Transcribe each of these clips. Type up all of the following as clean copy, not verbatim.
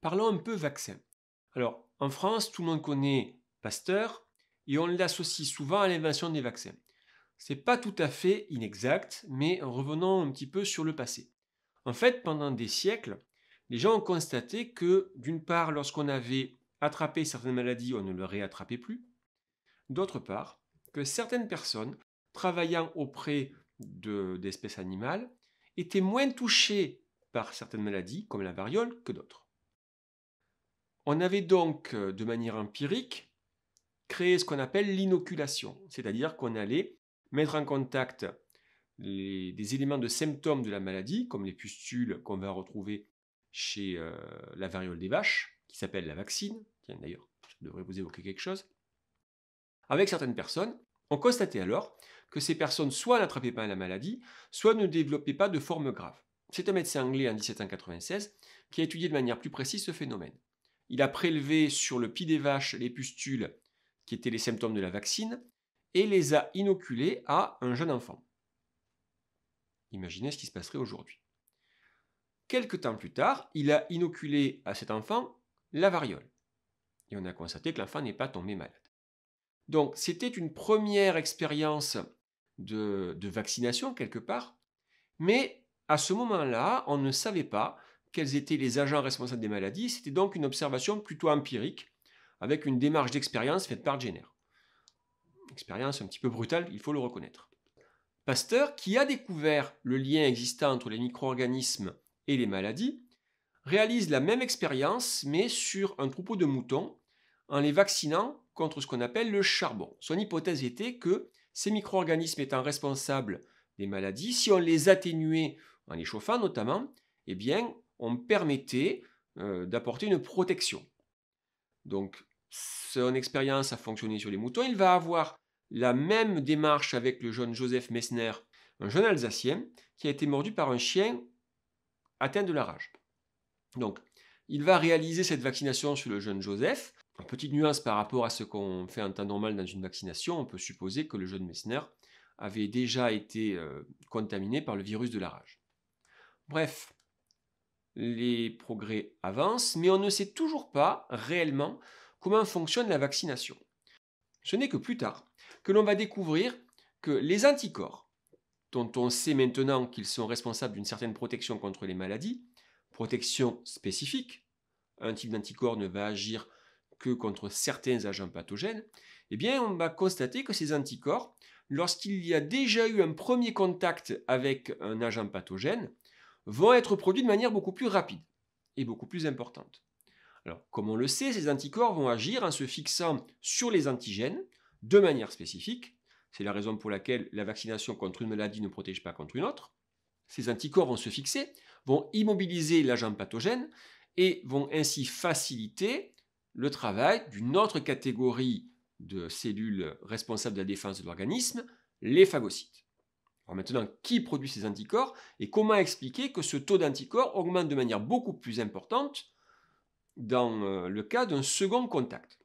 Parlons un peu vaccin. Alors, en France, tout le monde connaît Pasteur et on l'associe souvent à l'invention des vaccins. C'est pas tout à fait inexact, mais revenons un petit peu sur le passé. En fait, pendant des siècles, les gens ont constaté que, d'une part, lorsqu'on avait attrapé certaines maladies, on ne les réattrapait plus. D'autre part, que certaines personnes travaillant auprès d'espèces animales étaient moins touchées par certaines maladies, comme la variole, que d'autres. On avait donc, de manière empirique, créé ce qu'on appelle l'inoculation, c'est-à-dire qu'on allait mettre en contact des éléments de symptômes de la maladie, comme les pustules qu'on va retrouver chez la variole des vaches, qui s'appelle la vaccine, tiens d'ailleurs, ça devrait vous évoquer quelque chose, avec certaines personnes. On constatait alors que ces personnes soit n'attrapaient pas la maladie, soit ne développaient pas de forme grave. C'est un médecin anglais en 1796 qui a étudié de manière plus précise ce phénomène. Il a prélevé sur le pis des vaches les pustules qui étaient les symptômes de la vaccine et les a inoculées à un jeune enfant. Imaginez ce qui se passerait aujourd'hui. Quelque temps plus tard, il a inoculé à cet enfant la variole. Et on a constaté que l'enfant n'est pas tombé malade. Donc c'était une première expérience de vaccination quelque part, mais à ce moment-là, on ne savait pas quels étaient les agents responsables des maladies. C'était donc une observation plutôt empirique, avec une démarche d'expérience faite par Jenner. Expérience un petit peu brutale, il faut le reconnaître. Pasteur, qui a découvert le lien existant entre les micro-organismes et les maladies, réalise la même expérience, mais sur un troupeau de moutons, en les vaccinant contre ce qu'on appelle le charbon. Son hypothèse était que ces micro-organismes étant responsables des maladies, si on les atténuait en les chauffant notamment, eh bien, on permettait d'apporter une protection. Donc, son expérience a fonctionné sur les moutons. Il va avoir la même démarche avec le jeune Joseph Messner, un jeune Alsacien, qui a été mordu par un chien atteint de la rage. Donc, il va réaliser cette vaccination sur le jeune Joseph. En petite nuance par rapport à ce qu'on fait en temps normal dans une vaccination, on peut supposer que le jeune Messner avait déjà été contaminé par le virus de la rage. Bref, les progrès avancent, mais on ne sait toujours pas réellement comment fonctionne la vaccination. Ce n'est que plus tard que l'on va découvrir que les anticorps, dont on sait maintenant qu'ils sont responsables d'une certaine protection contre les maladies, protection spécifique, un type d'anticorps ne va agir que contre certains agents pathogènes, eh bien on va constater que ces anticorps, lorsqu'il y a déjà eu un premier contact avec un agent pathogène, vont être produits de manière beaucoup plus rapide et beaucoup plus importante. Alors, comme on le sait, ces anticorps vont agir en se fixant sur les antigènes de manière spécifique. C'est la raison pour laquelle la vaccination contre une maladie ne protège pas contre une autre. Ces anticorps vont se fixer, vont immobiliser l'agent pathogène et vont ainsi faciliter le travail d'une autre catégorie de cellules responsables de la défense de l'organisme, les phagocytes. Alors maintenant, qui produit ces anticorps et comment expliquer que ce taux d'anticorps augmente de manière beaucoup plus importante dans le cas d'un second contact?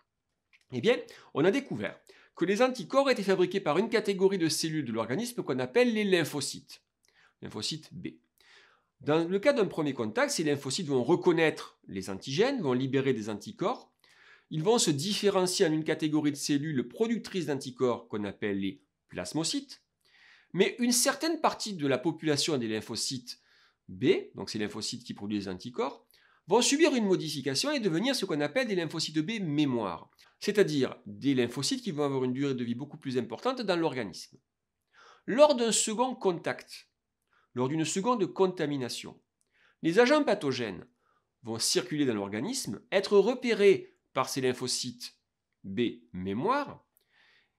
Eh bien, on a découvert que les anticorps étaient fabriqués par une catégorie de cellules de l'organisme qu'on appelle les lymphocytes, lymphocytes B. Dans le cas d'un premier contact, ces lymphocytes vont reconnaître les antigènes, vont libérer des anticorps. Ils vont se différencier en une catégorie de cellules productrices d'anticorps qu'on appelle les plasmocytes. Mais une certaine partie de la population des lymphocytes B, donc ces lymphocytes qui produisent des anticorps, vont subir une modification et devenir ce qu'on appelle des lymphocytes B mémoire, c'est-à-dire des lymphocytes qui vont avoir une durée de vie beaucoup plus importante dans l'organisme. Lors d'un second contact, lors d'une seconde contamination, les agents pathogènes vont circuler dans l'organisme, être repérés par ces lymphocytes B mémoire,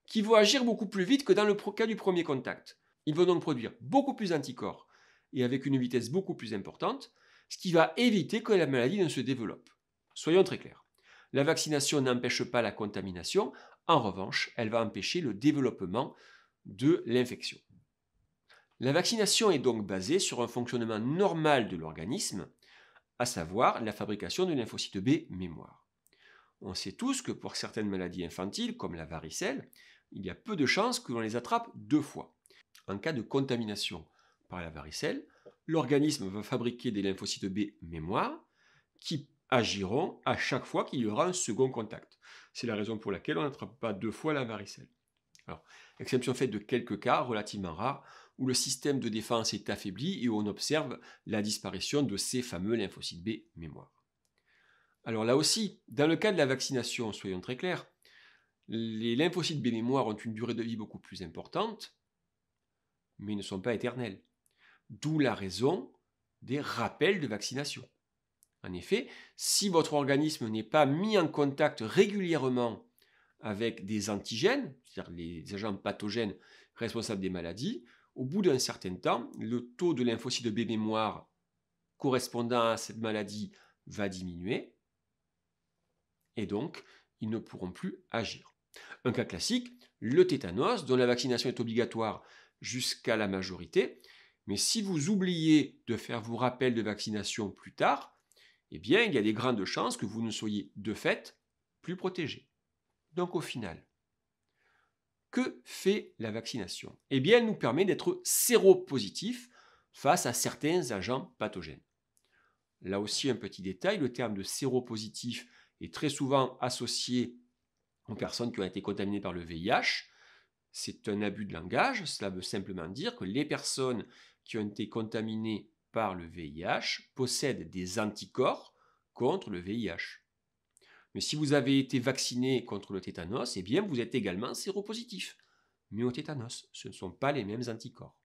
qui vont agir beaucoup plus vite que dans le cas du premier contact. Ils vont donc produire beaucoup plus d'anticorps et avec une vitesse beaucoup plus importante, ce qui va éviter que la maladie ne se développe. Soyons très clairs, la vaccination n'empêche pas la contamination, en revanche, elle va empêcher le développement de l'infection. La vaccination est donc basée sur un fonctionnement normal de l'organisme, à savoir la fabrication de lymphocytes B mémoire. On sait tous que pour certaines maladies infantiles, comme la varicelle, il y a peu de chances que l'on les attrape deux fois. En cas de contamination par la varicelle, l'organisme va fabriquer des lymphocytes B mémoire qui agiront à chaque fois qu'il y aura un second contact. C'est la raison pour laquelle on n'attrape pas 2 fois la varicelle. Alors, exception faite de quelques cas relativement rares où le système de défense est affaibli et où on observe la disparition de ces fameux lymphocytes B mémoire. Alors là aussi, dans le cas de la vaccination, soyons très clairs, les lymphocytes B mémoire ont une durée de vie beaucoup plus importante, mais ne sont pas éternels. D'où la raison des rappels de vaccination. En effet, si votre organisme n'est pas mis en contact régulièrement avec des antigènes, c'est-à-dire les agents pathogènes responsables des maladies, au bout d'un certain temps, le taux de lymphocytes B mémoire correspondant à cette maladie va diminuer et donc ils ne pourront plus agir. Un cas classique, le tétanos, dont la vaccination est obligatoire jusqu'à la majorité, mais si vous oubliez de faire vos rappels de vaccination plus tard, eh bien, il y a des grandes chances que vous ne soyez de fait plus protégé. Donc au final, que fait la vaccination? Eh bien, elle nous permet d'être séropositif face à certains agents pathogènes. Là aussi, un petit détail, le terme de séropositif est très souvent associé aux personnes qui ont été contaminées par le VIH. C'est un abus de langage, cela veut simplement dire que les personnes qui ont été contaminées par le VIH possèdent des anticorps contre le VIH. Mais si vous avez été vacciné contre le tétanos, eh bien vous êtes également séropositif. Mais au tétanos, ce ne sont pas les mêmes anticorps.